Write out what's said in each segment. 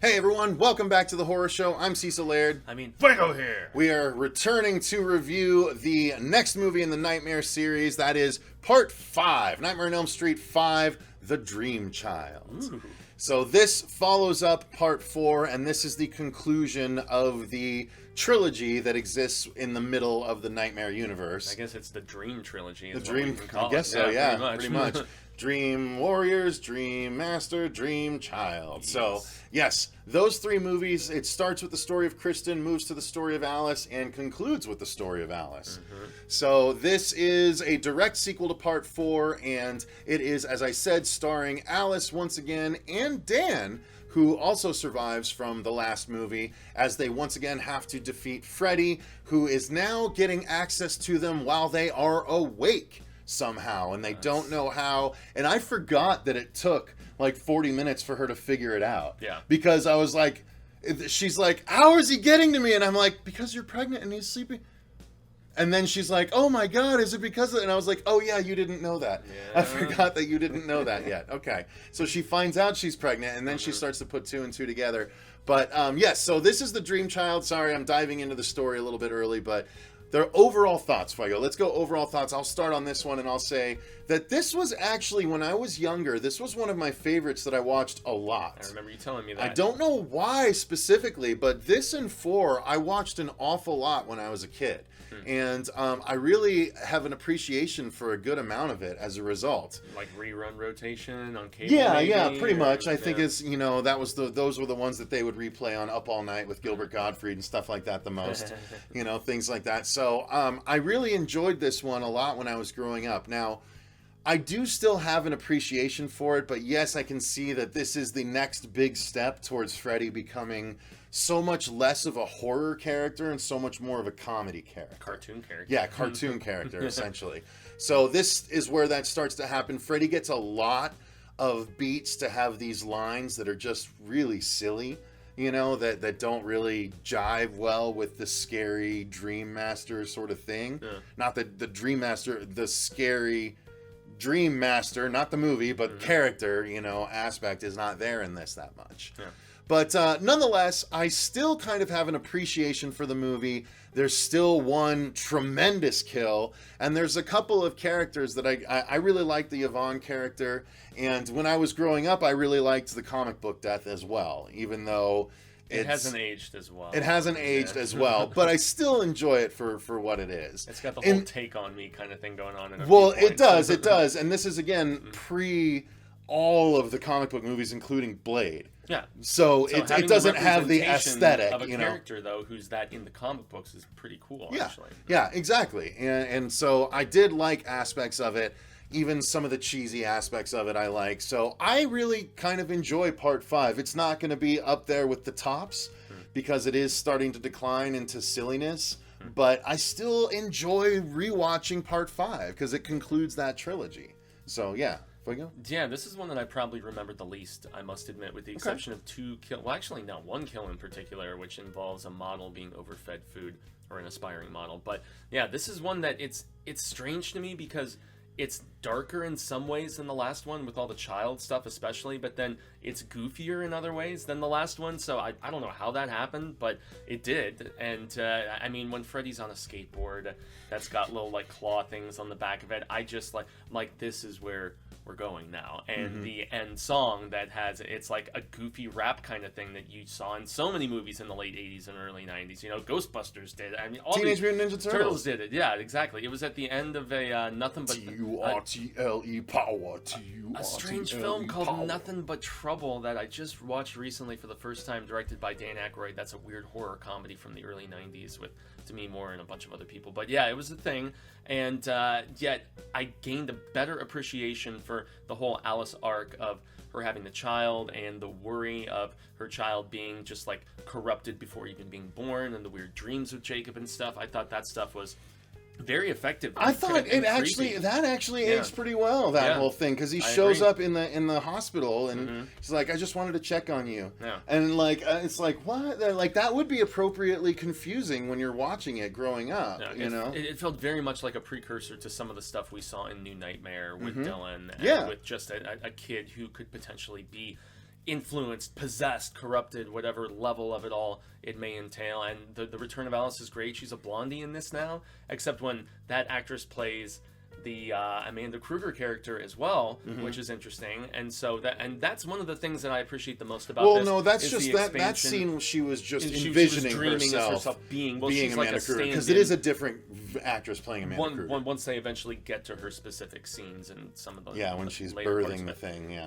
Hey everyone, welcome back to the Horror Show. I'm Cecil Laird. Fuego here. We are returning to review the next movie in the Nightmare series. That is Part 5, Nightmare on Elm Street 5, The Dream Child. Ooh. So this follows up Part 4, and this is the conclusion of the trilogy that exists in the middle of the Nightmare universe. I guess it's the Dream Trilogy. The Dream, I guess so, yeah, pretty much. Dream Warriors, Dream Master, Dream Child. Yes. So, yes, those three movies, it starts with the story of Kristen, moves to the story of Alice, and concludes with the story of Alice. Mm-hmm. So, this is a direct sequel to Part 4, and it is, as I said, starring Alice once again, and Dan, who also survives from the last movie, as they once again have to defeat Freddy, who is now getting access to them while they are awake. Somehow, and they don't know how, and I forgot that it took like 40 minutes for her to figure it out. Yeah. Because I was like, she's like, how is he getting to me? And I'm like, because you're pregnant and he's sleeping. And then she's like, oh my God, is it because of... And I was like, oh yeah, you didn't know that. Yeah. I forgot that you didn't know that yet. Okay. So she finds out she's pregnant, and then she starts to put two and two together. But yes, so this is the Dream Child. Sorry, I'm diving into the story a little bit early, but... their overall thoughts, Fuego. Let's go overall thoughts. I'll start on this one, and I'll say that this was actually, when I was younger, this was one of my favorites that I watched a lot. I remember you telling me that. I don't know why specifically, but this and 4, I watched an awful lot when I was a kid. And I really have an appreciation for a good amount of it as a result. Like rerun rotation on cable? Yeah, pretty much. I think it's, that was those were the ones that they would replay on Up All Night with Gilbert Gottfried and stuff like that the most. Things like that. So I really enjoyed this one a lot when I was growing up. Now, I do still have an appreciation for it, but yes, I can see that this is the next big step towards Freddy becoming so much less of a horror character and so much more of a comedy character. Cartoon character. Yeah, cartoon character, essentially. So this is where that starts to happen. Freddy gets a lot of beats to have these lines that are just really silly, that don't really jive well with the scary Dream Master sort of thing. Yeah. Not that the Dream Master, the scary Dream Master, not the movie, but character, aspect is not there in this that much. Yeah. But nonetheless, I still kind of have an appreciation for the movie. There's still one tremendous kill, and there's a couple of characters that I really like the Yvonne character, and when I was growing up, I really liked the comic book death as well, even though it hasn't aged as well. It hasn't aged as well, but I still enjoy it for what it is. It's got the whole take on me kind of thing going on. It does, and this is, again, pre all of the comic book movies, including Blade. Yeah. So it doesn't have the aesthetic, of a character, though, who's that in the comic books is pretty cool, actually. Yeah, exactly. And so I did like aspects of it. Even some of the cheesy aspects of it I like. So I really kind of enjoy Part 5. It's not going to be up there with the tops because it is starting to decline into silliness. But I still enjoy rewatching Part 5 because it concludes that trilogy. So, yeah. Yeah, this is one that I probably remembered the least, I must admit, with the exception of one kill in particular, which involves a model being overfed food, or an aspiring model. But yeah, this is one that it's strange to me because it's darker in some ways than the last one, with all the child stuff especially, but then it's goofier in other ways than the last one, so I don't know how that happened, but it did. And when Freddy's on a skateboard that's got little claw things on the back of it, I just like this is where we're going now. And the end song that it's like a goofy rap kind of thing that you saw in so many movies in the late 80s and early 90s. Ghostbusters did it. All Teenage Mutant Ninja Turtles did it. Yeah, exactly. It was at the end of a nothing but T-U-R-T-L-E power. A strange film called Nothing But Trouble that I just watched recently for the first time, directed by Dan Aykroyd. That's a weird horror comedy from the early 90s with Demi Moore and a bunch of other people. But yeah, it was a thing. And yet I gained a better appreciation for the whole Alice arc of her having the child and the worry of her child being just corrupted before even being born, and the weird dreams with Jacob and stuff. I thought that stuff was very effective. I thought it actually aged pretty well, that whole thing, because he shows up in the hospital and he's like, I just wanted to check on you. Yeah. And it's like, what? That would be appropriately confusing when you're watching it growing up, It felt very much like a precursor to some of the stuff we saw in New Nightmare with Dylan, and with just a kid who could potentially be influenced, possessed, corrupted, whatever level of it all it may entail. And the return of Alice is great. She's a blondie in this now, except when that actress plays the Amanda Kruger character as well, which is interesting. And so that's one of the things that I appreciate the most about this. Well, no, that's just that scene. She was just envisioning herself being she's Amanda like Kruger, because it is a different actress playing Amanda Kruger. Once they eventually get to her specific scenes and some of the when she's birthing the thing,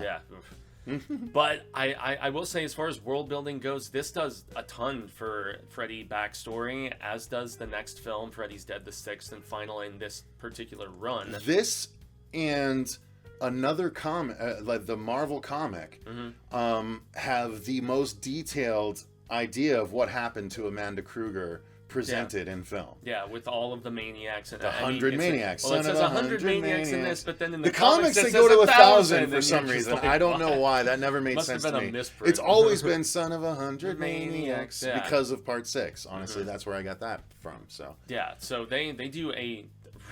But I will say, as far as world building goes, this does a ton for Freddy backstory, as does the next film, Freddy's Dead, the sixth and final in this particular run. This and another comic, like the Marvel comic, have the most detailed idea of what happened to Amanda Kruger presented in film. Yeah, with all of the maniacs. And, the 100 maniacs. Well, it says 100 maniacs in this, but then in the comics they go to 1,000 for some reason. I don't know why. That never made sense to me. It's always been son of 100 maniacs because of part 6. Honestly, that's where I got that from. So yeah, so they do a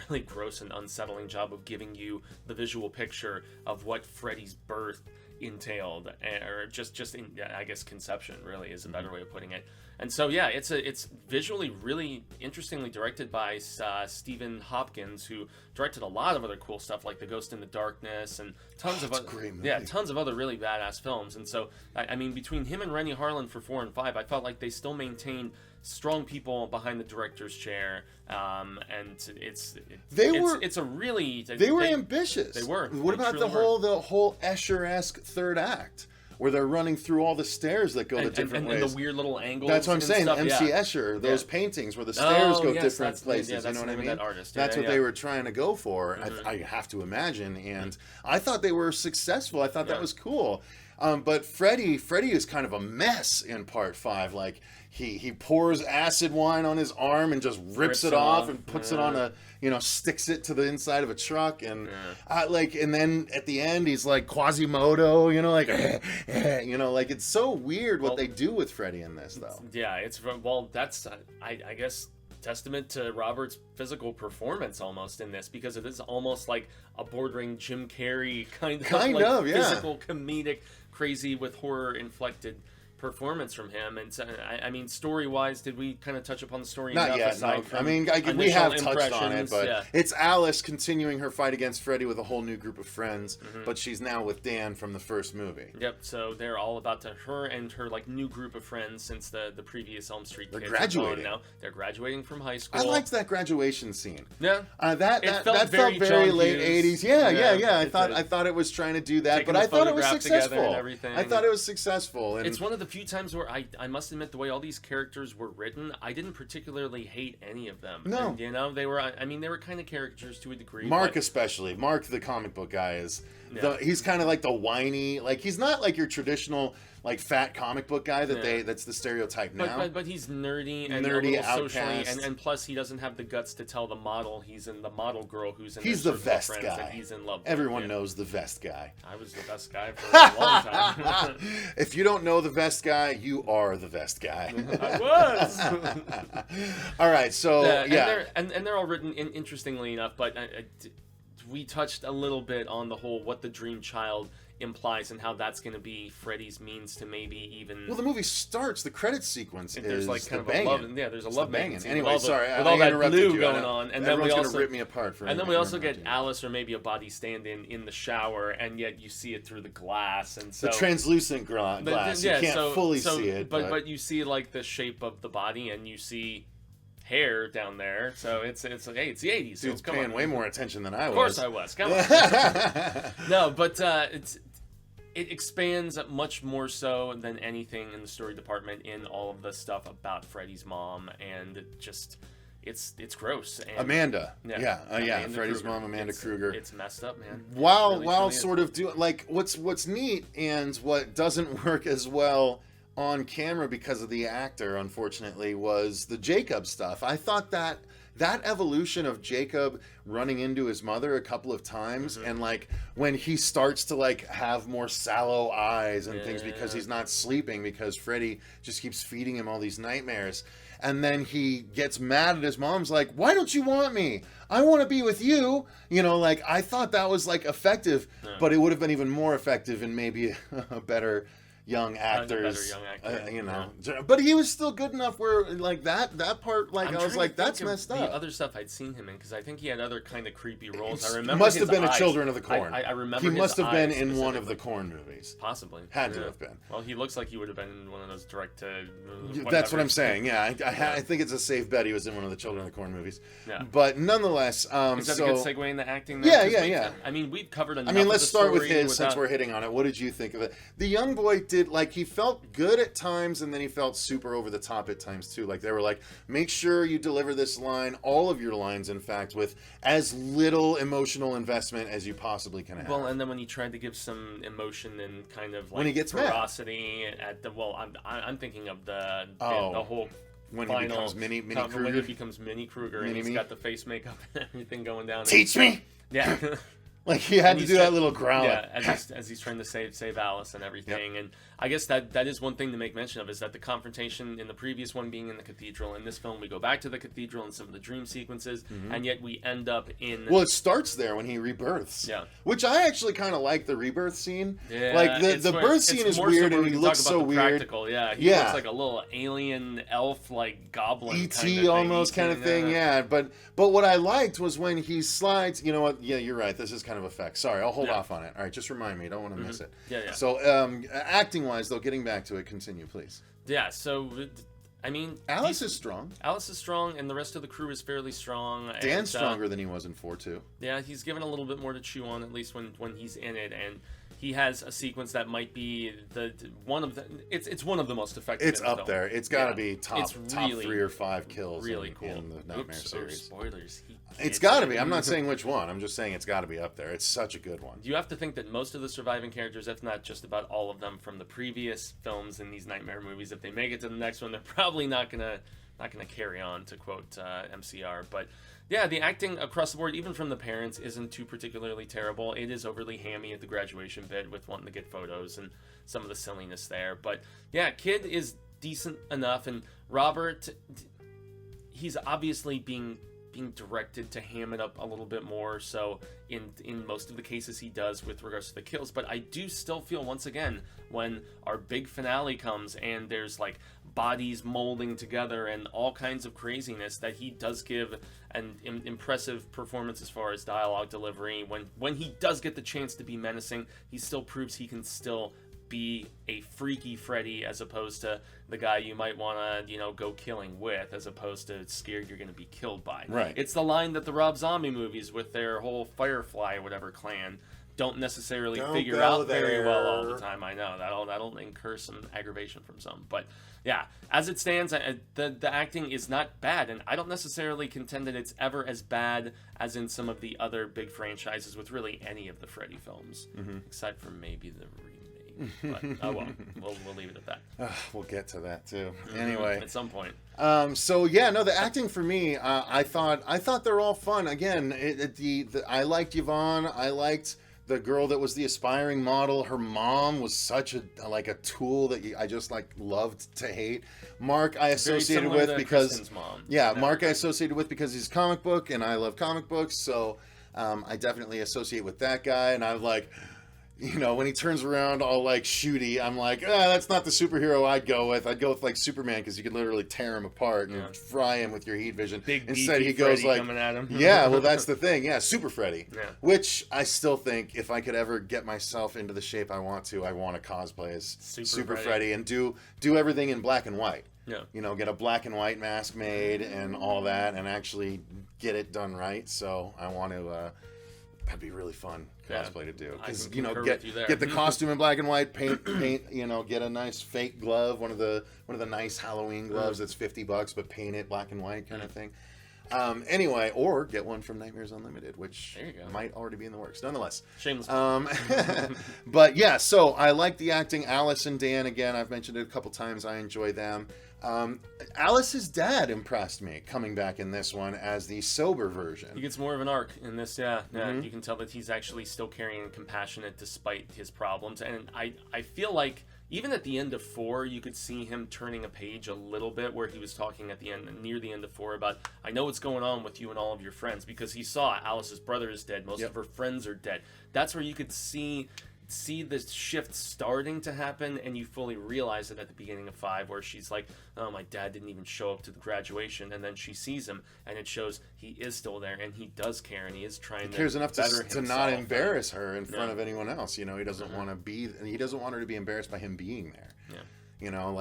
really gross and unsettling job of giving you the visual picture of what Freddy's birth entailed, or just in, I guess, conception really is a better way of putting it. And so yeah, it's visually really interestingly directed by Stephen Hopkins, who directed a lot of other cool stuff like The Ghost in the Darkness and tons of other really badass films. And so I mean, between him and Rennie Harlan for 4 and 5, I felt like they still maintained strong people behind the director's chair, and it's a really they were ambitious. They were. What about the whole Escher-esque third act, where they're running through all the stairs that go to different ways. And the weird little angles. That's what I'm saying. Stuff. MC Escher, those paintings where the stairs go different places. You know what I mean? That artist. That's what they were trying to go for. I have to imagine. And I thought they were successful. I thought that was cool. But Freddy is kind of a mess in part 5. Like he pours acid wine on his arm and just rips it off and puts it on a, sticks it to the inside of a truck, and and then at the end he's like Quasimodo, like like it's so weird what they do with Freddy in this though. Yeah, that's I guess testament to Robert's physical performance almost in this, because it is almost like a bordering Jim Carrey kind of physical comedic crazy with horror inflected performance from him. And so, I mean, story-wise, did we kind of touch upon the story Not enough? Yet, no. I mean, we have touched on it, but it's Alice continuing her fight against Freddy with a whole new group of friends, but she's now with Dan from the first movie. Yep, so they're all about her and her new group of friends since the previous Elm Street kids. They're graduating. Now. They're graduating from high school. I liked that graduation scene. Yeah. That felt very late 80s. Yeah. I thought it was trying to do that, but I thought it was successful. I thought it was successful. And it's one of the few times where I must admit, the way all these characters were written, I didn't particularly hate any of them. No. And, they were kind of caricatures to a degree. Mark especially. Mark, the comic book guy, is he's kind of like the whiny, he's not like your traditional fat comic book guy that's the stereotype now. But he's nerdy and outcast. socially, and plus he doesn't have the guts to tell the model the model girl who's in. He's the vest guy. That he's in love with. Everyone knows the vest guy. I was the vest guy for a long time. If you don't know the vest guy, you are the vest guy. I was. All right, so and they're all written interestingly enough, but we touched a little bit on the whole what the dream child implies and how that's going to be Freddy's means to maybe even. Well, the movie starts. The credit sequence there's is kind the of a love. Yeah, there's a love banging. Anyway, sorry, with all that blue going on, and then we also going to rip me apart. And then we also get Alice or maybe a body stand-in in the shower, and yet you see it through the glass, and so the translucent glass. You can't fully see it, but you see the shape of the body, and you see hair down there, so it's like, hey, it's the 80s. Dude's paying way more attention than I was. Of course I was. Come on. No, but it expands much more so than anything in the story department in all of the stuff about Freddy's mom, and it's gross. And Amanda. Freddy's mom, Amanda Kruger. It's messed up, man. While sort of doing what's neat and what doesn't work as well on camera because of the actor, unfortunately, was the Jacob stuff. I thought that evolution of Jacob running into his mother a couple of times, and when he starts to have more sallow eyes and things because he's not sleeping because Freddy just keeps feeding him all these nightmares, and then he gets mad at his mom's like, why don't you want me? I want to be with you. I thought that was effective, but it would have been even more effective and maybe a better young actors, young actor, you know. Yeah. But he was still good enough where, like, that part, like, I was like, that's messed up. The other stuff I'd seen him in, because I think he had other kind of creepy roles. I remember must have been a Children of the Corn. I remember he must have been in one of the the Corn movies. Possibly. Had to have been. Well, he looks like he would have been in one of those direct to... That's what I'm saying, yeah. I think it's a safe bet he was in one of the Children of the Corn movies. Yeah. But nonetheless... Is that a good segue into acting? Yeah. I mean, we've covered enough. I mean, let's start with his, since we're hitting on it. What did you think of it? The young boy did, like, he felt good at times, and then he felt super over the top at times, too. Like, they were like, make sure you deliver this line, all of your lines, in fact, with as little emotional investment as you possibly can have. Well, and then when he tried to give some emotion and kind of, like, when he gets ferocity at the... Well, I'm thinking of the whole... When he becomes Mini Kruger. When he becomes Mini Kruger and he's got the face makeup and everything going down. Teach me! Yeah. Like, he had to do that little growl. Yeah, as he's trying to save Alice and everything. Yep. And I guess that is one thing to make mention of, is that the confrontation in the previous one being in the cathedral. In this film, we go back to the cathedral in some of the dream sequences, and yet we end up in... Well, it starts there when he rebirths. Yeah. Which I actually kind of like the rebirth scene. Yeah. Like, the birth scene is weird, and he looks so weird. Practical, yeah. He looks like a little alien elf, like goblin E.T. almost kind of thing, yeah. But what I liked was when he slides... You know what? Yeah, you're right. This is kind of effect. Sorry, I'll hold off on it. All right, just remind me. I don't want to miss it. Yeah. So, acting-wise, though, getting back to it, continue, please. Yeah, so, I mean... Alice is strong. Alice is strong, and the rest of the crew is fairly strong. Dan's stronger than he was in 4, too. Yeah, he's given a little bit more to chew on, at least when he's in it, and he has a sequence that might be one of the most effective. It's up there. It's got to be top 3 or 5 kills. Really cool. In the Nightmare series. Spoilers. It's got to be. I'm not saying which one. I'm just saying it's got to be up there. It's such a good one. You have to think that most of the surviving characters, if not just about all of them from the previous films in these Nightmare movies, if they make it to the next one, they're probably not gonna carry on, to quote MCR. But yeah, the acting across the board, even from the parents, isn't too particularly terrible. It is overly hammy at the graduation bit with wanting to get photos and some of the silliness there. But yeah, Kid is decent enough, and Robert, he's obviously being directed to ham it up a little bit more, so in most of the cases he does with regards to the kills. But I do still feel, once again, when our big finale comes and there's like bodies molding together and all kinds of craziness, that he does give an impressive performance as far as dialogue delivery. When he does get the chance to be menacing, he still proves he can still be a freaky Freddy, as opposed to the guy you might want to, go killing with, as opposed to scared you're going to be killed by. Right. It's the line that the Rob Zombie movies with their whole Firefly or whatever clan don't necessarily figure out very well all the time. I know that'll incur some aggravation from some, but yeah, as it stands, the acting is not bad, and I don't necessarily contend that it's ever as bad as in some of the other big franchises with really any of the Freddy films, except for maybe the remake. But, oh well, we'll leave it at that. We'll get to that too. Anyway, at some point. So yeah, no, the acting for me, I thought they're all fun. Again, I liked Yvonne. I liked the girl that was the aspiring model. Her mom was such a tool that I just loved to hate. Mark I associated with because mom. Yeah, Mark I associated with because he's comic book and I love comic books. So I definitely associate with that guy, and I'm like, when he turns around all shooty, I'm like, that's not the superhero I'd go with. I'd go with Superman, because you could literally tear him apart and fry him with your heat vision. Instead, he goes Freddy coming at him. Yeah, well, that's the thing. Yeah, Super Freddy. Yeah. Which I still think, if I could ever get myself into the shape I want to cosplay as Super Freddy and do everything in black and white. Yeah. Get a black and white mask made and all that, and actually get it done right. So I want to. That'd be really fun cosplay to do, because get the costume in black and white, paint, get a nice fake glove, one of the nice Halloween gloves that's $50, but paint it black and white kind of thing. Anyway, or get one from Nightmares Unlimited, which might already be in the works. Nonetheless, shameless. But yeah, so I like the acting. Alice and Dan, again, I've mentioned it a couple times. I enjoy them. Alice's dad impressed me, coming back in this one as the sober version. He gets more of an arc in this, yeah. You can tell that he's actually still caring and compassionate despite his problems, and I feel like even at the end of 4, you could see him turning a page a little bit, where he was talking at the end, near the end of 4, about, I know what's going on with you and all of your friends, because he saw Alice's brother is dead, most of her friends are dead. That's where you could see see the shift starting to happen, and you fully realize it at the beginning of 5, where she's like, oh, my dad didn't even show up to the graduation, and then she sees him, and it shows he is still there, and he does care, and he is trying to cares enough to not embarrass her in front Yeah. of anyone else. He doesn't want to he doesn't want her to be embarrassed by him being there. Yeah.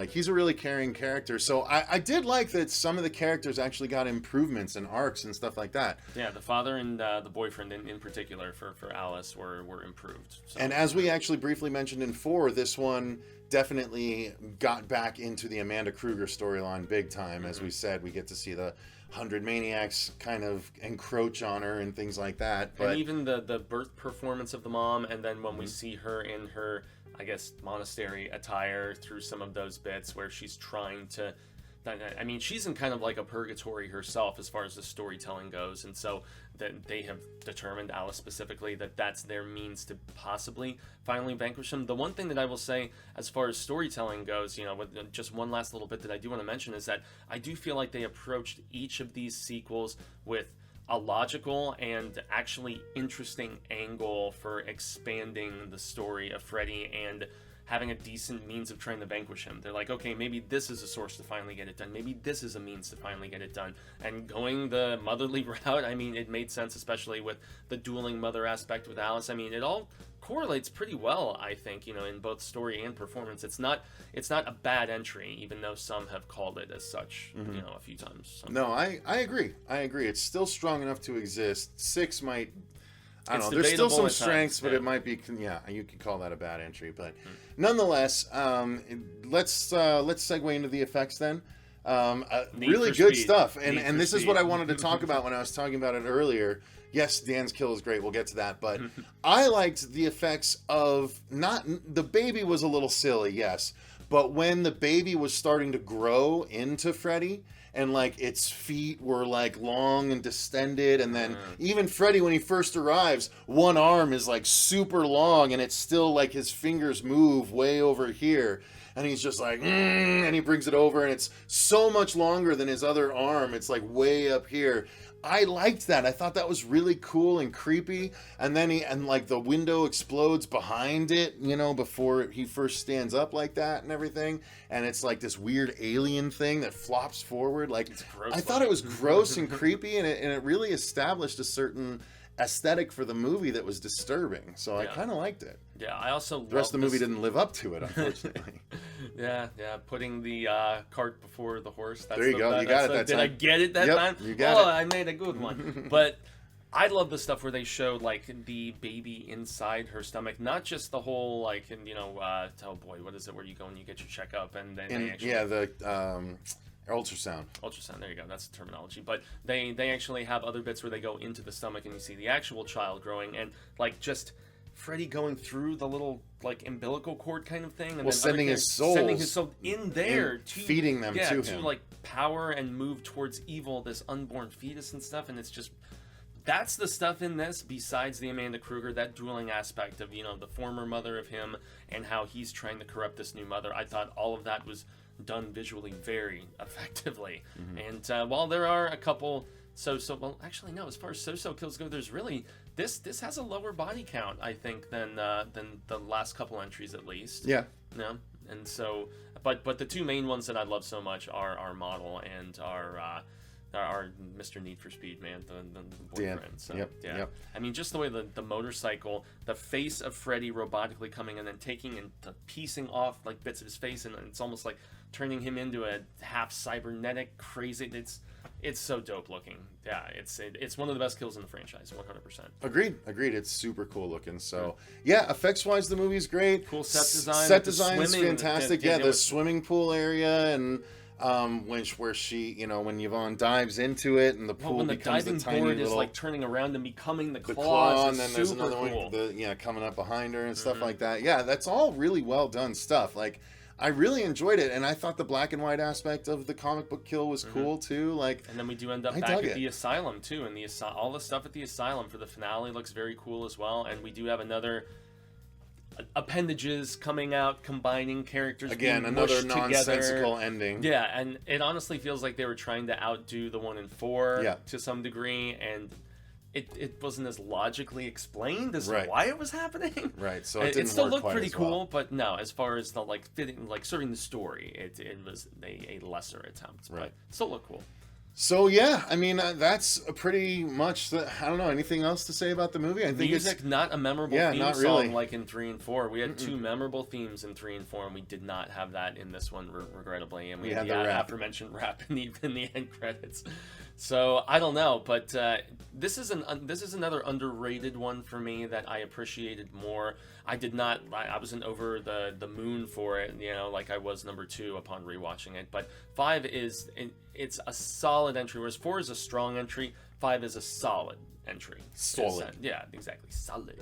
He's a really caring character. So I did like that some of the characters actually got improvements and arcs and stuff like that. Yeah, the father and the boyfriend in particular for Alice were improved. So, and as we actually briefly mentioned in 4, this one definitely got back into the Amanda Kruger storyline big time. As we said, we get to see the 100 Maniacs kind of encroach on her and things like that. But and even the birth performance of the mom, and then when we see her in her, I guess, monastery attire through some of those bits where she's trying to... I mean, she's in kind of like a purgatory herself as far as the storytelling goes, and so that they have determined, Alice specifically, that that's their means to possibly finally vanquish him. The one thing that I will say as far as storytelling goes, with just one last little bit that I do want to mention, is that I do feel like they approached each of these sequels with a logical and actually interesting angle for expanding the story of Freddy and having a decent means of trying to vanquish him. They're like, okay, maybe this is a source to finally get it done. Maybe this is a means to finally get it done. And going the motherly route, I mean, it made sense, especially with the dueling mother aspect with Alice. I mean, it all correlates pretty well, I think, in both story and performance. It's not a bad entry, even though some have called it as such, a few times. So. No, I agree. It's still strong enough to exist. 6 might... I don't know. There's still some strengths, but it might be, you could call that a bad entry. But nonetheless, let's segue into the effects then. Really good stuff. And this is what I wanted to talk about when I was talking about it earlier. Yes, Dan's kill is great. We'll get to that. But I liked the effects of the baby was a little silly, yes. But when the baby was starting to grow into Freddy, and its feet were long and distended, and then even Freddy, when he first arrives, one arm is super long, and it's still his fingers move way over here, and he's just and he brings it over, and it's so much longer than his other arm. It's way up here. I liked that. I thought that was really cool and creepy. And then the window explodes behind it, before he first stands up like that and everything. And it's this weird alien thing that flops forward. It's gross. I thought it was gross and creepy, and it really established a certain aesthetic for the movie that was disturbing. So I kind of liked it. Yeah, I also the rest of the movie didn't live up to it, unfortunately. yeah, putting the cart before the horse. There you go. You got it that time. Did I get it that time? You got it. I made a good one. But I love the stuff where they showed the baby inside her stomach, not just the whole oh boy, what is it? Where you go and you get your checkup, and then they actually ultrasound. Ultrasound, there you go. That's the terminology. But they actually have other bits where they go into the stomach and you see the actual child growing, and just Freddy going through the little umbilical cord kind of thing, and then sending his soul in there to feeding them to him to power and move towards evil, this unborn fetus and stuff. And it's just, that's the stuff in this, besides the Amanda Kruger, that dueling aspect of the former mother of him and how he's trying to corrupt this new mother. I thought all of that was done visually very effectively. And while there are a couple well, actually no, as far as so kills go, there's really this has a lower body count, I think, than the last couple entries, at least. Yeah. And so, but the two main ones that I love so much are our model and our Mr. Need for Speed, man, the boyfriend. Yeah. So, Yep. I mean, just the way the motorcycle, the face of Freddy robotically coming and then taking and piecing off bits of his face, and it's almost like turning him into a half cybernetic crazy. It's so dope looking. Yeah, it's one of the best kills in the franchise, 100%. Agreed. It's super cool looking. So yeah, effects wise, the movie's great. Cool set design. Set design is fantastic. The swimming pool area, and where she, when Yvonne dives into it and the pool becomes the tiny board little... is turning around and becoming the claw, and then there's super another cool. one coming up behind her and stuff like that. Yeah, that's all really well done stuff. I really enjoyed it, and I thought the black and white aspect of the comic book kill was cool too. And then we do end up back at the asylum too, and all the stuff at the asylum for the finale looks very cool as well. And we do have another appendages coming out, combining characters. Again, another nonsensical ending. Yeah, and it honestly feels like they were trying to outdo the one in 4 to some degree, and it wasn't as logically explained as Right. why it was happening. Right, so it didn't still work looked quite pretty as cool, well. but no, as far as the like fitting, like serving the story, it was a lesser attempt. Right. But still looked cool. So yeah, I mean that's pretty much the. I don't know anything else to say about the movie. I think Music, not a memorable theme not song really. like in 3 and 4. We had 2 memorable themes in 3 and 4, and we did not have that in this one, regrettably. And we had the aforementioned rap in the end credits. So I don't know, but this is another underrated one for me that I appreciated more. I wasn't over the moon for it, like I was number 2 upon rewatching it. But 5 it's a solid entry, whereas 4 is a strong entry. 5 is a solid entry. Solid. Yeah, exactly. Solid.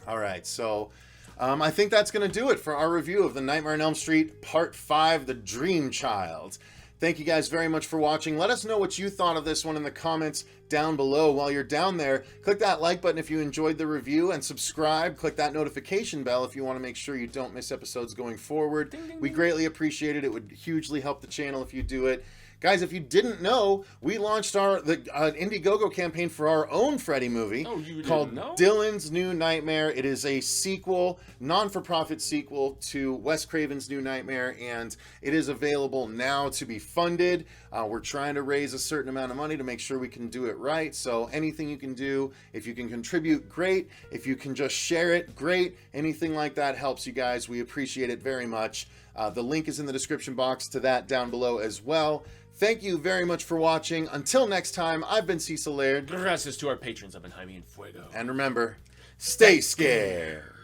All right, so I think that's going to do it for our review of The Nightmare on Elm Street Part 5, The Dream Child. Thank you guys very much for watching. Let us know what you thought of this one in the comments down below. While you're down there, click that like button if you enjoyed the review, and subscribe. Click that notification bell if you want to make sure you don't miss episodes going forward. Ding, ding, We ding. greatly appreciate it. It would hugely help the channel if you do it. Guys, if you didn't know, we launched the Indiegogo campaign for our own Freddy movie called Dylan's New Nightmare. It is a sequel, non-for-profit sequel to Wes Craven's New Nightmare, and it is available now to be funded. We're trying to raise a certain amount of money to make sure we can do it right. So anything you can do, if you can contribute, great. If you can just share it, great. Anything like that helps you guys. We appreciate it very much. The link is in the description box to that down below as well. Thank you very much for watching. Until next time, I've been Cecil Laird. Gracias to our patrons of Jaime and Fuego. And remember, stay scared.